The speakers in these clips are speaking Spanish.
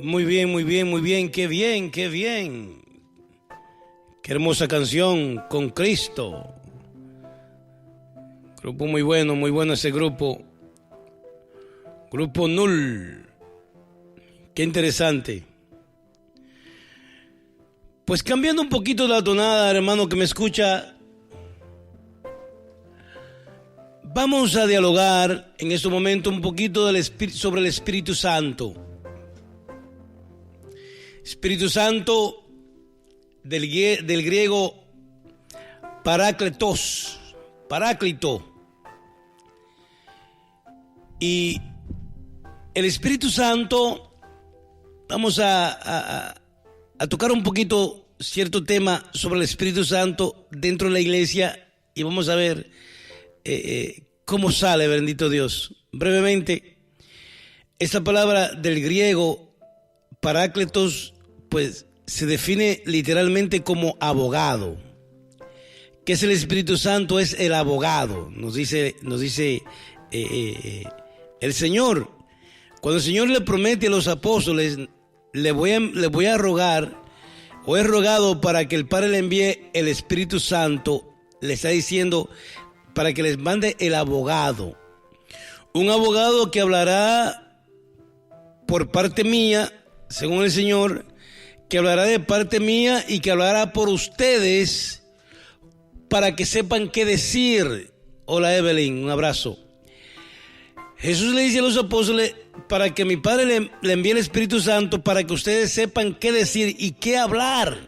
Muy bien, muy bien, muy bien. Qué bien, qué bien. Qué hermosa canción, Con Cristo. Grupo muy bueno ese grupo. Grupo Null. Qué interesante. Pues cambiando un poquito la tonada, hermano que me escucha, vamos a dialogar en este momento un poquito sobre el Espíritu Santo. Espíritu Santo del griego paráclito. Y el Espíritu Santo, vamos a tocar un poquito cierto tema sobre el Espíritu Santo dentro de la iglesia y vamos a ver cómo sale, bendito Dios. Brevemente, esta palabra del griego paráclitos, pues se define literalmente como abogado. ¿Qué es el Espíritu Santo? Es el abogado, nos dice el Señor. Cuando el Señor le promete a los apóstoles, le voy a rogar, o he rogado para que el Padre le envíe el Espíritu Santo, le está diciendo para que les mande el abogado. Un abogado que hablará por parte mía, según el Señor, que hablará de parte mía y que hablará por ustedes para que sepan qué decir. Hola Evelyn, un abrazo. Jesús le dice a los apóstoles para que mi Padre le envíe el Espíritu Santo para que ustedes sepan qué decir y qué hablar.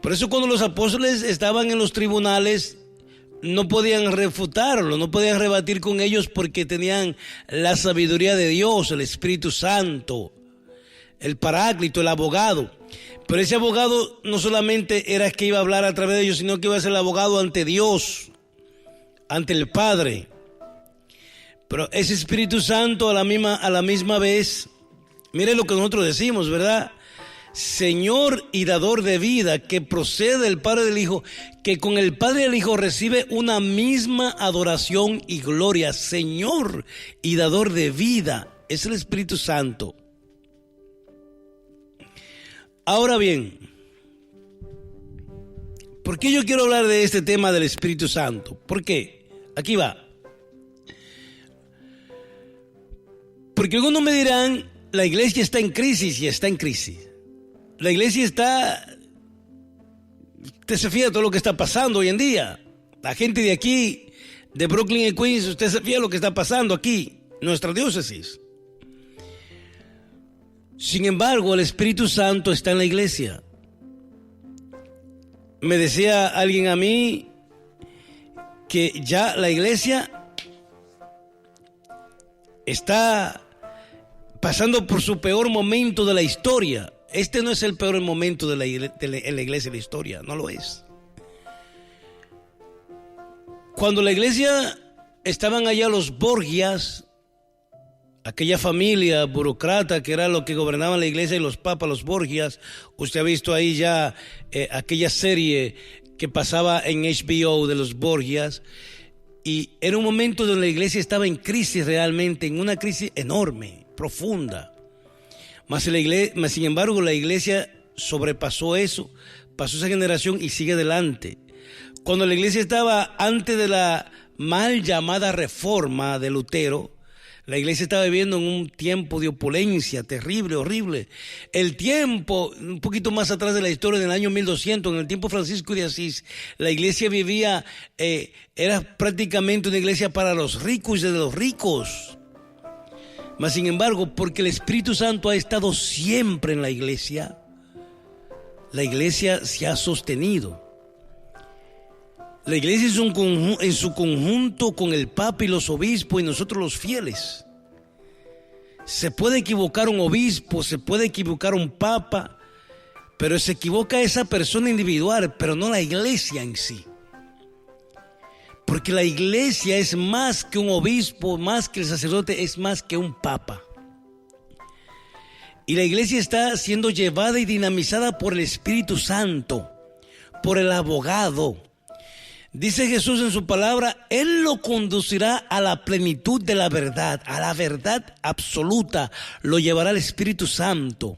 Por eso cuando los apóstoles estaban en los tribunales no podían refutarlo, no podían rebatir con ellos porque tenían la sabiduría de Dios, el Espíritu Santo, el paráclito, el abogado. Pero ese abogado no solamente era que iba a hablar a través de ellos, sino que iba a ser el abogado ante Dios, ante el Padre. Pero ese Espíritu Santo a la misma vez, mire lo que nosotros decimos, ¿verdad? Señor y dador de vida, que procede del Padre y del Hijo, que con el Padre y el Hijo recibe una misma adoración y gloria. Señor y dador de vida, es el Espíritu Santo. Ahora bien, ¿por qué yo quiero hablar de este tema del Espíritu Santo? ¿Por qué? Aquí va. Porque algunos me dirán, la iglesia está en crisis y está en crisis. La iglesia está, usted se fija de todo lo que está pasando hoy en día. La gente de aquí, de Brooklyn y Queens, usted se fija de lo que está pasando aquí, nuestra diócesis. Sin embargo, el Espíritu Santo está en la iglesia. Me decía alguien a mí que ya la iglesia está pasando por su peor momento de la historia. Este no es el peor momento en la iglesia de la historia, no lo es. Cuando la iglesia estaban allá los Borgias, aquella familia burócrata que era lo que gobernaban la iglesia y los papas, los Borgias, usted ha visto ahí ya aquella serie que pasaba en HBO de los Borgias, y era un momento donde la iglesia estaba en crisis realmente, en una crisis enorme, profunda. Sin embargo, la iglesia sobrepasó eso, pasó esa generación y sigue adelante. Cuando la iglesia estaba antes de la mal llamada reforma de Lutero, la iglesia estaba viviendo en un tiempo de opulencia terrible, horrible. El tiempo, un poquito más atrás de la historia, en el año 1200, en el tiempo Francisco de Asís, la iglesia vivía, era prácticamente una iglesia para los ricos y de los ricos. Mas sin embargo, porque el Espíritu Santo ha estado siempre en la iglesia se ha sostenido. La iglesia es en su conjunto con el Papa y los obispos y nosotros los fieles. Se puede equivocar un obispo, se puede equivocar un papa, pero se equivoca esa persona individual, pero no la iglesia en sí. Porque la iglesia es más que un obispo, más que el sacerdote, es más que un papa. Y la iglesia está siendo llevada y dinamizada por el Espíritu Santo, por el abogado. Dice Jesús en su palabra, Él lo conducirá a la plenitud de la verdad, a la verdad absoluta, lo llevará el Espíritu Santo.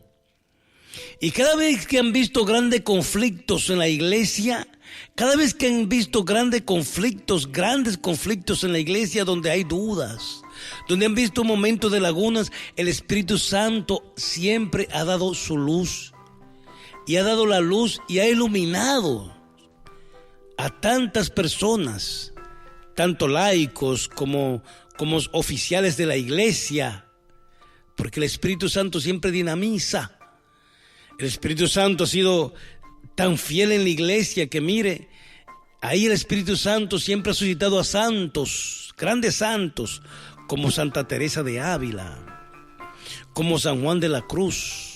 Y cada vez que han visto grandes conflictos en la iglesia, cada vez que han visto grandes conflictos en la iglesia donde hay dudas, donde han visto momentos de lagunas, el Espíritu Santo siempre ha dado su luz. Y ha dado la luz y ha iluminado a tantas personas, tanto laicos como oficiales de la iglesia, porque el Espíritu Santo siempre dinamiza. El Espíritu Santo ha sido tan fiel en la iglesia que mire, ahí el Espíritu Santo siempre ha suscitado a santos, grandes santos, como Santa Teresa de Ávila, como San Juan de la Cruz.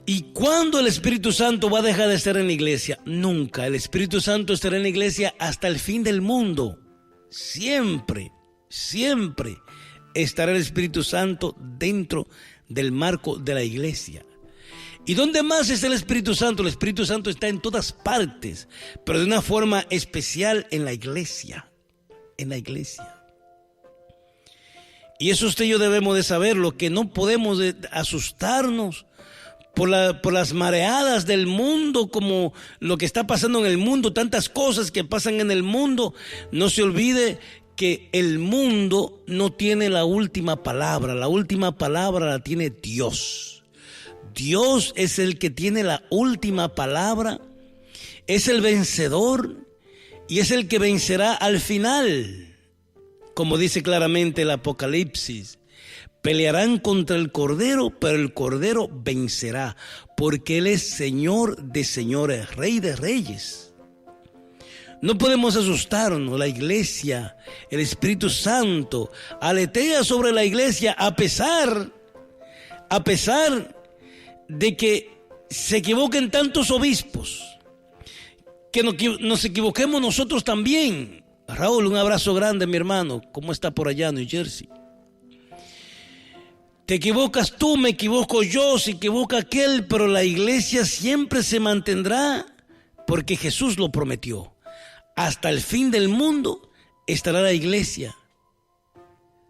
¿Y cuándo el Espíritu Santo va a dejar de estar en la iglesia? Nunca. El Espíritu Santo estará en la iglesia hasta el fin del mundo. Siempre, siempre estará el Espíritu Santo dentro del marco de la iglesia. ¿Y dónde más está el Espíritu Santo? El Espíritu Santo está en todas partes, pero de una forma especial en la iglesia. En la iglesia. Y eso usted y yo debemos de saberlo, que no podemos asustarnos por las mareadas del mundo, como lo que está pasando en el mundo, tantas cosas que pasan en el mundo. No se olvide que el mundo no tiene la última palabra la tiene Dios. Dios es el que tiene la última palabra, es el vencedor y es el que vencerá al final, como dice claramente el Apocalipsis. Pelearán contra el Cordero, pero el Cordero vencerá, porque Él es Señor de señores, Rey de reyes. No podemos asustarnos. La iglesia, el Espíritu Santo, aletea sobre la iglesia a pesar de que se equivoquen tantos obispos, que nos equivoquemos nosotros también. Raúl, un abrazo grande, mi hermano. ¿Cómo está por allá, New Jersey? Te equivocas tú, me equivoco yo, se equivoca aquel, pero la iglesia siempre se mantendrá porque Jesús lo prometió. Hasta el fin del mundo estará la iglesia,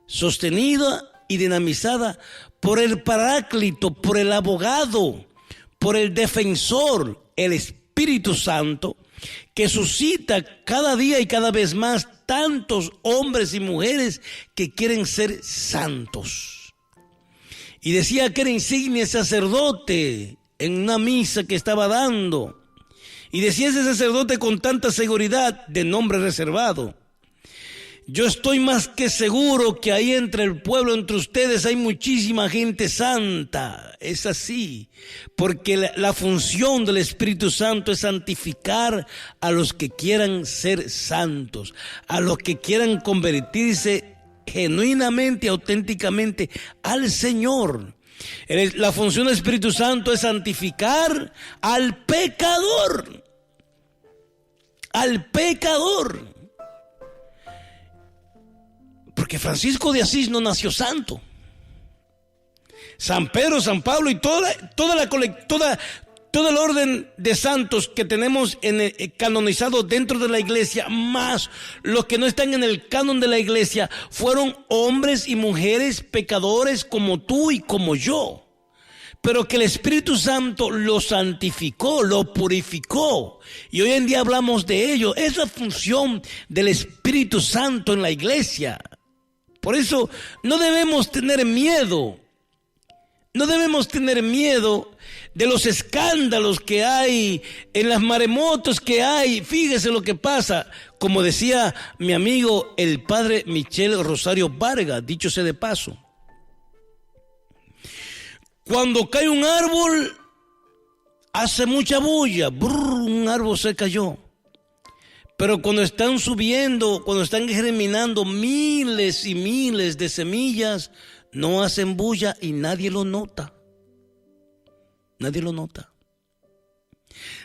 sostenida y dinamizada por el Paráclito, por el abogado, por el defensor, el Espíritu Santo, que suscita cada día y cada vez más tantos hombres y mujeres que quieren ser santos. Y decía que era insigne sacerdote en una misa que estaba dando. Y decía ese sacerdote con tanta seguridad, de nombre reservado: yo estoy más que seguro que ahí entre el pueblo, entre ustedes, hay muchísima gente santa. Es así, porque la función del Espíritu Santo es santificar a los que quieran ser santos, a los que quieran convertirse genuinamente, auténticamente al Señor. La función del Espíritu Santo es santificar al pecador. Al pecador. Porque Francisco de Asís no nació santo. San Pedro, San Pablo y todo el orden de santos que tenemos canonizados dentro de la iglesia, más los que no están en el canon de la iglesia, fueron hombres y mujeres pecadores como tú y como yo. Pero que el Espíritu Santo lo santificó, lo purificó. Y hoy en día hablamos de ello. Es la función del Espíritu Santo en la iglesia. Por eso no debemos tener miedo. No debemos tener miedo de los escándalos que hay, en las maremotos que hay. Fíjese lo que pasa. Como decía mi amigo el padre Michel Rosario Vargas, dicho sea de paso. Cuando cae un árbol, hace mucha bulla. Un árbol se cayó. Pero cuando están subiendo, cuando están germinando miles y miles de semillas, no hacen bulla y nadie lo nota. Nadie lo nota.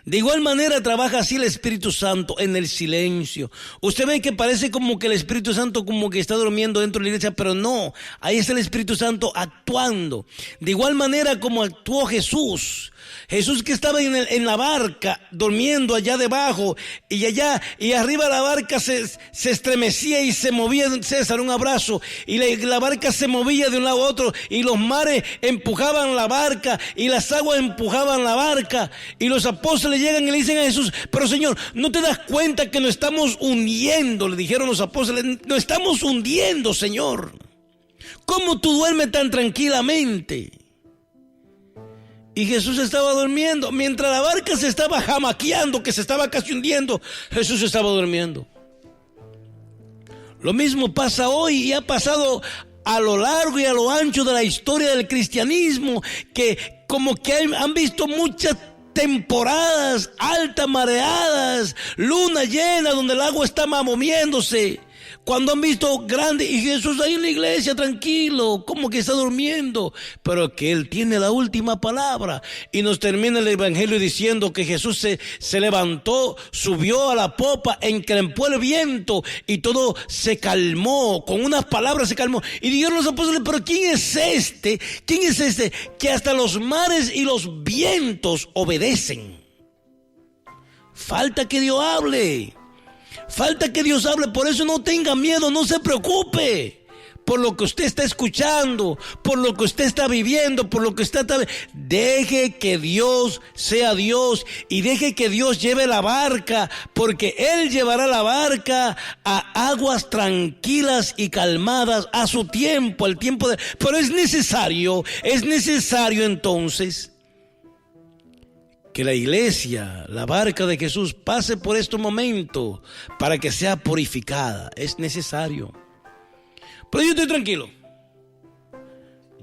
De igual manera trabaja así el Espíritu Santo en el silencio. Usted ve que parece como que el Espíritu Santo como que está durmiendo dentro de la iglesia, pero no, ahí está el Espíritu Santo actuando. De igual manera como actuó Jesús. Jesús que estaba en la barca, durmiendo allá debajo, y arriba la barca se estremecía y se movía. César, un abrazo, y la barca se movía de un lado a otro, y los mares empujaban la barca, y las aguas empujaban la barca, y los apóstoles llegan y le dicen a Jesús: pero Señor, ¿no te das cuenta que nos estamos hundiendo? Le dijeron los apóstoles: nos estamos hundiendo, Señor. ¿Cómo tú duermes tan tranquilamente? Y Jesús estaba durmiendo. Mientras la barca se estaba jamaqueando, que se estaba casi hundiendo, Jesús estaba durmiendo. Lo mismo pasa hoy y ha pasado a lo largo y a lo ancho de la historia del cristianismo, que como que han visto muchas temporadas altas, mareadas, luna llena, donde el agua está moviéndose. Cuando han visto grande, y Jesús ahí en la iglesia tranquilo, como que está durmiendo, pero que Él tiene la última palabra. Y nos termina el evangelio diciendo que Jesús se levantó, subió a la popa, encrespó el viento y todo se calmó, con unas palabras se calmó. Y dijeron los apóstoles: pero ¿quién es este? ¿Quién es este que hasta los mares y los vientos obedecen? Falta que Dios hable. Falta que Dios hable. Por eso no tenga miedo, no se preocupe por lo que usted está escuchando, por lo que usted está viviendo, por lo que usted está... Deje que Dios sea Dios y deje que Dios lleve la barca, porque Él llevará la barca a aguas tranquilas y calmadas a su tiempo, al tiempo de... Pero es necesario entonces que la iglesia, la barca de Jesús, pase por este momento para que sea purificada. Es necesario. Pero yo estoy tranquilo.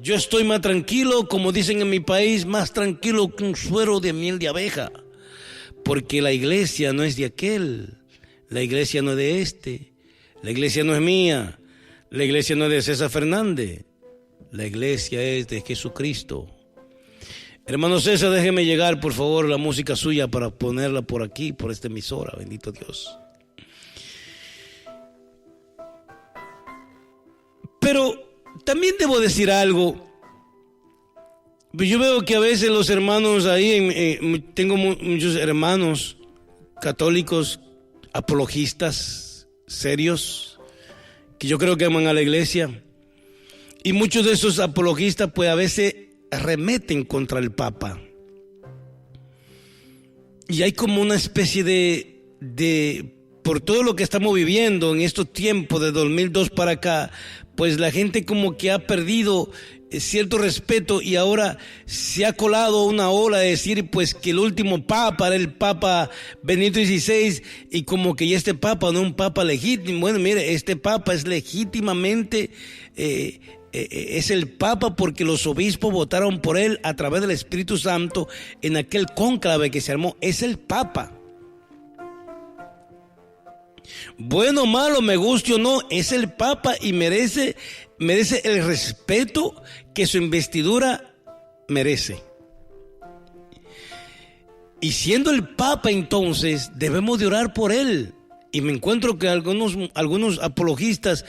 Yo estoy más tranquilo, como dicen en mi país, más tranquilo que un suero de miel de abeja. Porque la iglesia no es de aquel. La iglesia no es de este. La iglesia no es mía. La iglesia no es de César Fernández. La iglesia es de Jesucristo. Hermano César, déjeme llegar, por favor, la música suya para ponerla por aquí, por esta emisora. Bendito Dios. Pero también debo decir algo. Yo veo que a veces los hermanos ahí, tengo muchos hermanos católicos, apologistas, serios, que yo creo que aman a la iglesia. Y muchos de esos apologistas, pues a veces arremeten contra el Papa. Y hay como una especie de por todo lo que estamos viviendo en estos tiempos de 2002 para acá, pues la gente como que ha perdido cierto respeto y ahora se ha colado una ola de decir pues que el último Papa era el Papa Benito XVI y como que ya este Papa no es un Papa legítimo. Bueno, mire, este Papa es legítimamente es el Papa porque los obispos votaron por él a través del Espíritu Santo en aquel cónclave que se armó. Es el Papa. Bueno, malo, me guste o no, es el Papa y merece el respeto que su investidura merece. Y siendo el Papa, entonces debemos de orar por él. Y me encuentro que algunos apologistas